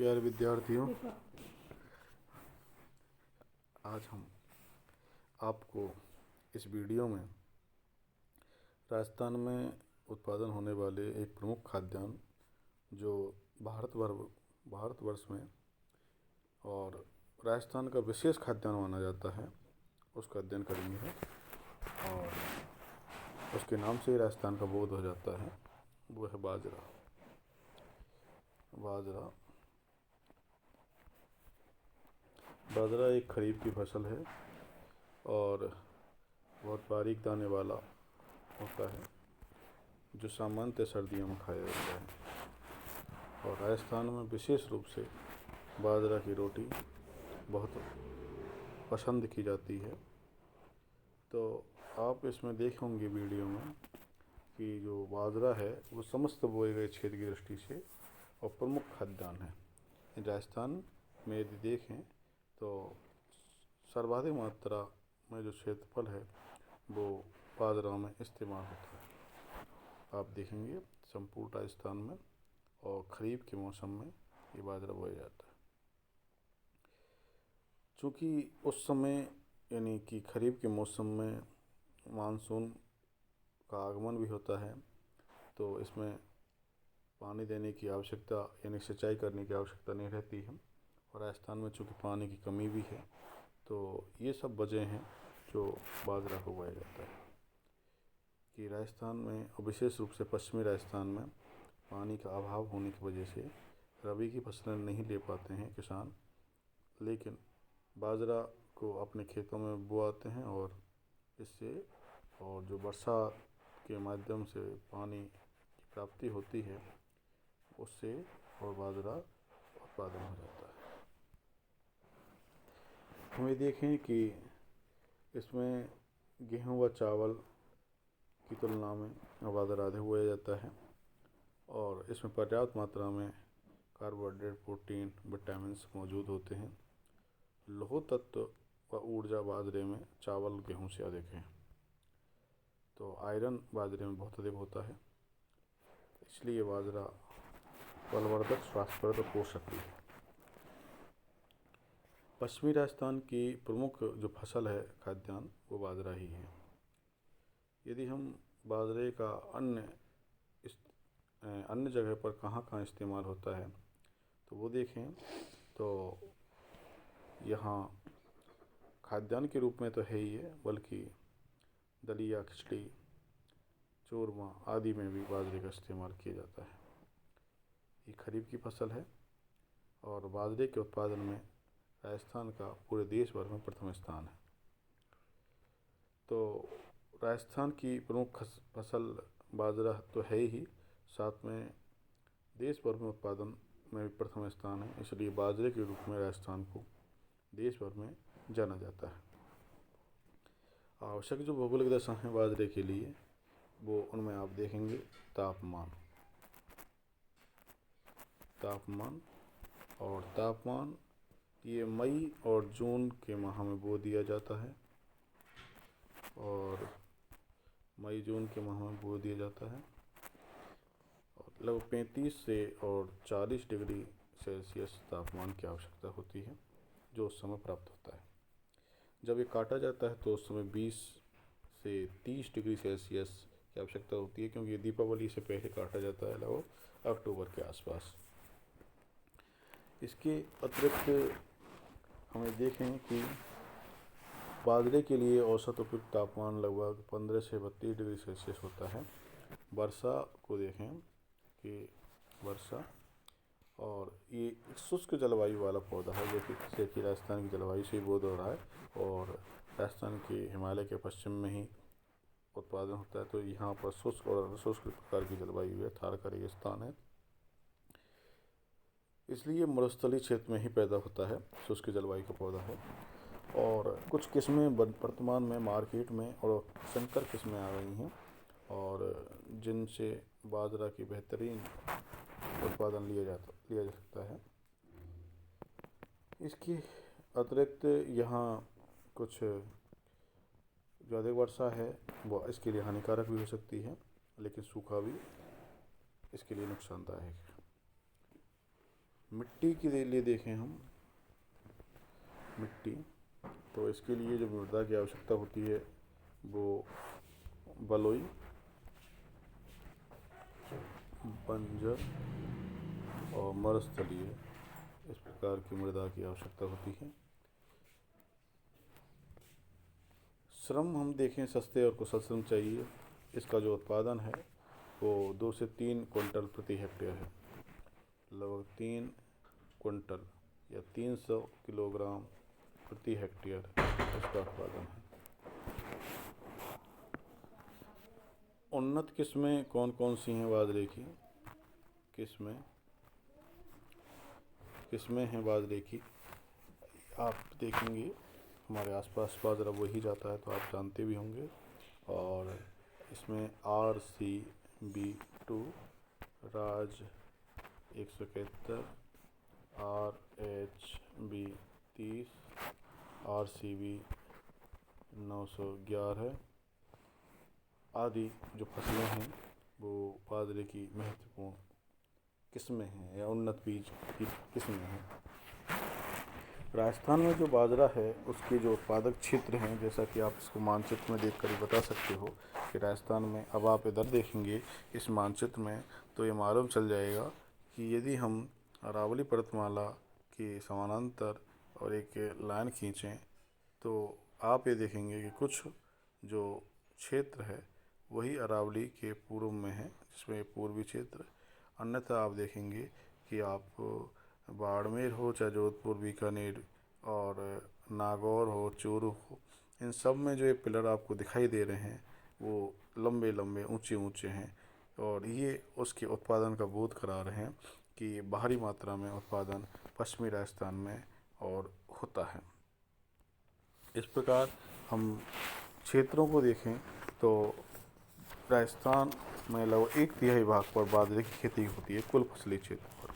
प्यारे विद्यार्थियों, आज हम आपको इस वीडियो में राजस्थान में उत्पादन होने वाले एक प्रमुख खाद्यान्न जो भारतवर्ष में और राजस्थान का विशेष खाद्यान्न माना जाता है उसका अध्ययन करेंगे। और उसके नाम से ही राजस्थान का बोध हो जाता है, वो है बाजरा। बाजरा एक खरीफ की फसल है और बहुत बारीक दाने वाला होता है जो सामान्यतः सर्दियों में खाया जाता है। और राजस्थान में विशेष रूप से बाजरा की रोटी बहुत पसंद की जाती है। तो आप इसमें देखेंगे वीडियो में कि जो बाजरा है वो समस्त बोए गए क्षेत्र की दृष्टि से और प्रमुख खाद्यान्न है। राजस्थान में यदि देखें तो सर्वाधिक मात्रा में जो क्षेत्रफल है वो बाजरा में इस्तेमाल होता है। आप देखेंगे संपूर्ण राजस्थान में और खरीफ के मौसम में ये बाजरा बोया जाता है। चूँकि उस समय यानी कि खरीफ के मौसम में मानसून का आगमन भी होता है, तो इसमें पानी देने की आवश्यकता यानी सिंचाई करने की आवश्यकता नहीं रहती है। और राजस्थान में चूँकि पानी की कमी भी है, तो ये सब वजह हैं जो बाजरा को बोया जाता है। कि राजस्थान में और विशेष रूप से पश्चिमी राजस्थान में पानी का अभाव होने की वजह से रबी की फसलें नहीं ले पाते हैं किसान, लेकिन बाजरा को अपने खेतों में बोआते हैं और इससे और जो वर्षा के माध्यम से पानी की प्राप्ति होती है उससे और बाजरा उत्पादन हो जाता है। हमें देखें कि इसमें गेहूं व चावल की तुलना में बाजरा अधिक बोया जाता है और इसमें पर्याप्त मात्रा में कार्बोहाइड्रेट, प्रोटीन, विटामिन्स मौजूद होते हैं। लौह तत्व व ऊर्जा बाजरे में चावल गेहूं से अधिक है। तो आयरन बाजरे में बहुत अधिक होता है, इसलिए बाजरा बलवर्धक, स्वास्थ्यप्रद, पोषक भी है। पश्चिमी राजस्थान की प्रमुख जो फसल है खाद्यान्न वो बाजरा ही है। यदि हम बाजरे का अन्य जगह पर कहाँ कहाँ इस्तेमाल होता है तो वो देखें तो यहाँ खाद्यान्न के रूप में तो है ही है, बल्कि दलिया, खिचड़ी, चूरमा आदि में भी बाजरे का इस्तेमाल किया जाता है। ये खरीफ की फसल है और बाजरे के उत्पादन में राजस्थान का पूरे देश भर में प्रथम स्थान है। तो राजस्थान की प्रमुख फसल बाजरा तो है ही, साथ में देश भर में उत्पादन में भी प्रथम स्थान है, इसलिए बाजरे के रूप में राजस्थान को देश भर में जाना जाता है। आवश्यक जो भौगोलिक दशा हैं बाजरे के लिए वो उनमें आप देखेंगे तापमान ये मई और जून के माह में बो दिया जाता है और मई जून के माह में बो दिया जाता है और लगभग 35 से और 40 डिग्री सेल्सियस तापमान की आवश्यकता होती है जो उस समय प्राप्त होता है। जब ये काटा जाता है तो उस समय 20 से 30 डिग्री सेल्सियस की आवश्यकता होती है, क्योंकि दीपावली से पहले काटा जाता है लगभग अक्टूबर के आसपास। इसके अतिरिक्त हमें देखें कि बाजरे के लिए औसत उपयुक्त तापमान लगभग 15 से 32 डिग्री सेल्सियस होता है। वर्षा को देखें कि वर्षा और ये एक शुष्क जलवायु वाला पौधा है, जैसे कि राजस्थान की जलवायु से ही बोध हो रहा है और राजस्थान के हिमालय के पश्चिम में ही उत्पादन होता है। तो यहाँ पर शुष्क और शुष्क प्रकार की जलवायु है, थार का रेगिस्तान है, इसलिए मरुस्थलीय क्षेत्र में ही पैदा होता है, शुष्क जलवायु का पौधा है। और कुछ किस्में वर्तमान में मार्केट में और संकर किस्में आ रही हैं और जिनसे बाजरा की बेहतरीन उत्पादन लिया जा सकता है। इसके अतिरिक्त यहाँ कुछ जो अधिक वर्षा है वो इसके लिए हानिकारक भी हो सकती है, लेकिन सूखा भी इसके लिए नुकसानदायक है। मिट्टी के लिए देखें हम मिट्टी, तो इसके लिए जो मृदा की आवश्यकता होती है वो बलुई, बंजर और मरुस्थलीय, इस प्रकार की मृदा की आवश्यकता होती है। श्रम हम देखें, सस्ते और कुशल श्रम चाहिए। इसका जो उत्पादन है वो 2 से 3 क्विंटल प्रति हेक्टेयर है, लगभग 3 क्विंटल या 300 किलोग्राम प्रति हेक्टेयर इसका उत्पादन है। उन्नत किस्में कौन कौन सी हैं बाजरे की? किस्में हैं बाजरे की, आप देखेंगे हमारे आसपास बाजरा वो ही जाता है तो आप जानते भी होंगे। और इसमें RCB2, राज 171, RH-B30, RCB 911 आदि जो फसलें हैं वो बाजरे की महत्वपूर्ण किस्में हैं या उन्नत बीज की किस्में हैं। राजस्थान में जो बाजरा है उसके जो उत्पादक क्षेत्र हैं, जैसा कि आप इसको मानचित्र में देखकर ही बता सकते हो कि राजस्थान में, अब आप इधर देखेंगे इस मानचित्र में तो ये मालूम चल जाएगा कि यदि हम अरावली पर्वतमाला के समानांतर और एक लाइन खींचें तो आप ये देखेंगे कि कुछ जो क्षेत्र है वही अरावली के पूर्व में है, जिसमें पूर्वी क्षेत्र। अन्यथा आप देखेंगे कि आप बाड़मेर हो, चाहे जोधपुर, बीकानेर और नागौर हो, चूरू हो, इन सब में जो ये पिलर आपको दिखाई दे रहे हैं वो लंबे लंबे ऊंचे ऊंचे हैं और ये उसके उत्पादन का बोध करा रहे हैं कि भारी मात्रा में उत्पादन पश्चिमी राजस्थान में और होता है। इस प्रकार हम क्षेत्रों को देखें तो राजस्थान में लगभग 1/3 भाग पर बाजरे की खेती होती है कुल फसली क्षेत्र पर।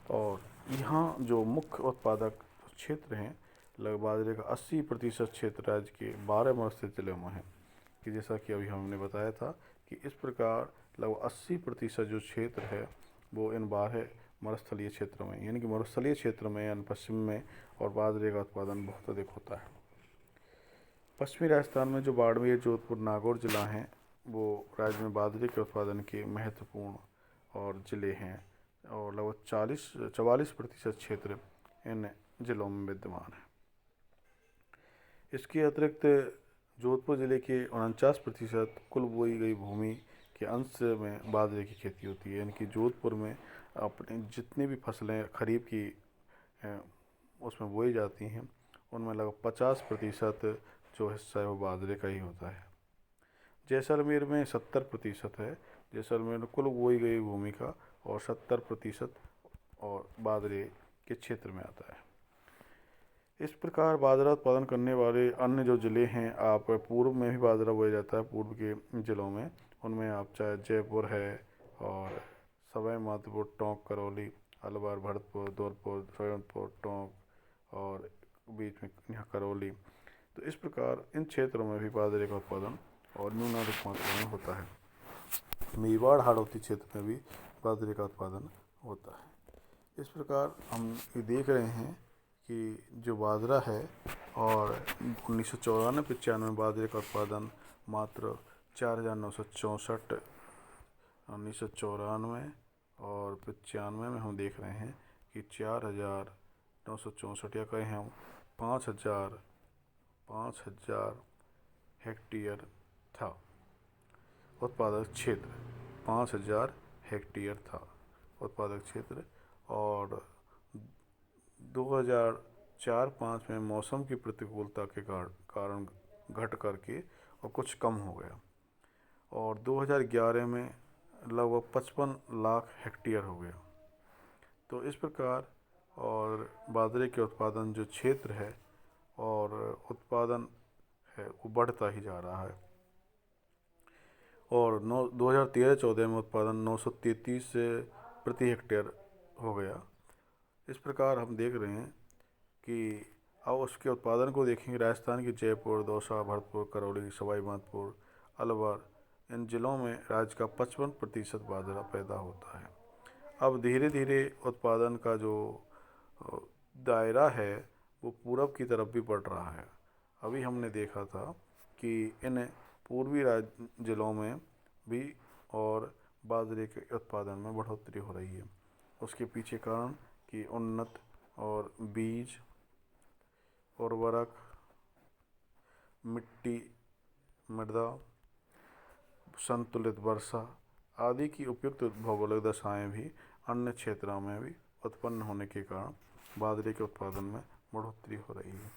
और यहाँ जो मुख्य उत्पादक क्षेत्र हैं, लगभग बाजरे का 80% क्षेत्र राज्य के 12 मरुस्थलीय जिलों में है, कि जैसा कि अभी हमने बताया था कि इस प्रकार लगभग 80% जो क्षेत्र है वो इन 12 मरुस्थलीय क्षेत्रों में, यानी कि मरुस्थलीय क्षेत्र में यानी पश्चिम में, और बाजरे का उत्पादन बहुत अधिक होता है। पश्चिमी राजस्थान में जो बाड़मेर, जोधपुर, नागौर जिला हैं वो राज्य में बाजरे के उत्पादन के महत्वपूर्ण और जिले हैं और लगभग 44% क्षेत्र इन जिलों में विद्यमान है। इसके अतिरिक्त जोधपुर जिले के 49% कुल बोई गई भूमि के अंश में बाजरे की खेती होती है, यानी कि जोधपुर में अपने जितनी भी फसलें खरीफ की उसमें बोई जाती हैं उनमें लगभग 50% जो हिस्सा है वो बाजरे का ही होता है। जैसलमेर में 70% है, जैसलमेर में कुल बोई गई भूमि का और 70% और बाजरे के क्षेत्र में आता है। इस प्रकार बाजरा उत्पादन करने वाले अन्य जो ज़िले हैं, आप पूर्व में भी बाजरा बोया जाता है, पूर्व के ज़िलों में, उनमें आप चाहे जयपुर है और सवाई माधोपुर, टोंक, करौली, अलवर, भरतपुर, धौलपुर, सवाईमाधोपुर, टोंक और बीच में यहाँ करौली। तो इस प्रकार इन क्षेत्रों में भी बाजरे का उत्पादन और न्यूनाधिक मात्रा में होता है। मेवाड़, हाड़ौती क्षेत्र में भी बाजरे का उत्पादन होता है। इस प्रकार हम ये देख रहे हैं कि जो बाजरा है और 1994-95 में बाजरे का उत्पादन मात्र 4,964, 1994 और 95 में हम देख रहे हैं कि 4,964 या कहें हम 5,000 हेक्टेयर था उत्पादक क्षेत्र, 5,000 हेक्टेयर था उत्पादक क्षेत्र। और 2004-05 में मौसम की प्रतिकूलता के कारण घट करके और कुछ कम हो गया और 2011 में लगभग 55 लाख हेक्टेयर हो गया। तो इस प्रकार और बाजरे के उत्पादन जो क्षेत्र है और उत्पादन है वो बढ़ता ही जा रहा है और 2013-14 में उत्पादन 933 प्रति हेक्टेयर हो गया। इस प्रकार हम देख रहे हैं कि अब उसके उत्पादन को देखेंगे, राजस्थान के जयपुर, दौसा, भरतपुर, करौली, सवाई माधोपुर, अलवर, इन जिलों में राज्य का 55% बाजरा पैदा होता है। अब धीरे धीरे उत्पादन का जो दायरा है वो पूरब की तरफ भी बढ़ रहा है। अभी हमने देखा था कि इन पूर्वी जिलों में भी और बाजरे के उत्पादन में बढ़ोतरी हो रही है। उसके पीछे कारण कि उन्नत और बीज, उर्वरक, मिट्टी, मृदा, संतुलित वर्षा आदि की उपयुक्त भौगोलिक दशाएं भी अन्य क्षेत्रों में भी उत्पन्न होने के कारण बाजरे के उत्पादन में बढ़ोतरी हो रही है।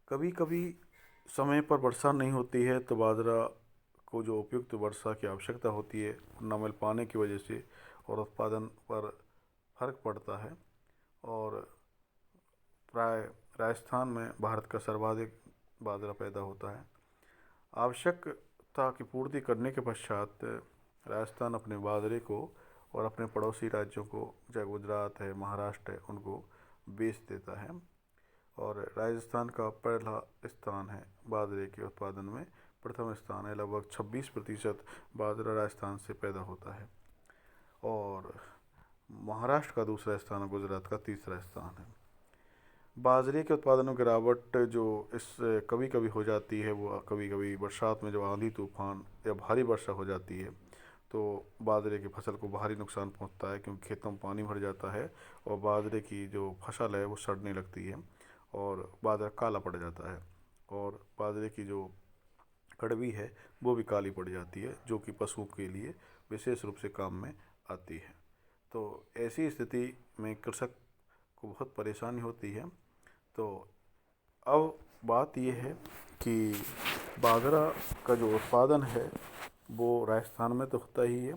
कभी कभी समय पर वर्षा नहीं होती है तो बाजरा को जो उपयुक्त वर्षा की आवश्यकता होती है न मिल पाने की वजह से और उत्पादन पर फर्क पड़ता है। और प्राय राजस्थान में भारत का सर्वाधिक बाजरा पैदा होता है। आवश्यकता की पूर्ति करने के पश्चात राजस्थान अपने बाजरे को और अपने पड़ोसी राज्यों को, चाहे गुजरात है, महाराष्ट्र है, उनको बेच देता है। और राजस्थान का पहला स्थान है बाजरे के उत्पादन में, प्रथम स्थान है। लगभग 26% बाजरा राजस्थान से पैदा होता है। और महाराष्ट्र का दूसरा स्थान है, गुजरात का तीसरा स्थान है। बाजरे के उत्पादन में गिरावट जो इस कभी कभी हो जाती है, वो कभी कभी बरसात में जब आंधी तूफान या भारी वर्षा हो जाती है तो बाजरे की फसल को भारी नुकसान पहुंचता है, क्योंकि खेतों में पानी भर जाता है और बाजरे की जो फसल है वो सड़ने लगती है और बाजरा काला पड़ जाता है। और बाजरे की जो कड़वी है वो भी काली पड़ जाती है, जो कि पशुओं के लिए विशेष रूप से काम में आती है। तो ऐसी स्थिति में कृषक को बहुत परेशानी होती है। तो अब बात यह है कि बाजरा का जो उत्पादन है वो राजस्थान में तो होता ही है,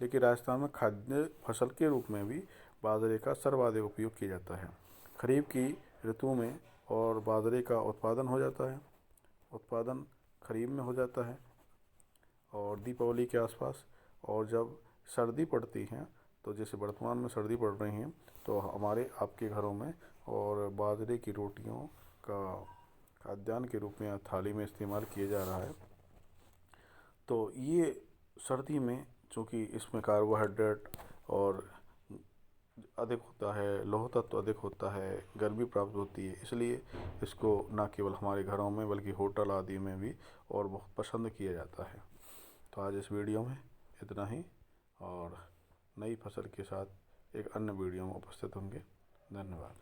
लेकिन राजस्थान में खाद्य फसल के रूप में भी बाजरे का सर्वाधिक उपयोग किया जाता है। खरीफ की ऋतु में और बाजरे का उत्पादन हो जाता है, उत्पादन खरीफ में हो जाता है और दीपावली के आसपास। और जब सर्दी पड़ती है, तो जैसे वर्तमान में सर्दी पड़ रही है, तो हमारे आपके घरों में और बाजरे की रोटियों का खाद्यान्न के रूप में थाली में इस्तेमाल किया जा रहा है। तो ये सर्दी में चूँकि इसमें कार्बोहाइड्रेट और अधिक होता है, लौह तत्व अधिक होता है, गर्मी प्राप्त होती है, इसलिए इसको न केवल हमारे घरों में बल्कि होटल आदि में भी और बहुत पसंद किया जाता है। तो आज इस वीडियो में इतना ही, और नई फसल के साथ एक अन्य वीडियो में उपस्थित होंगे। धन्यवाद।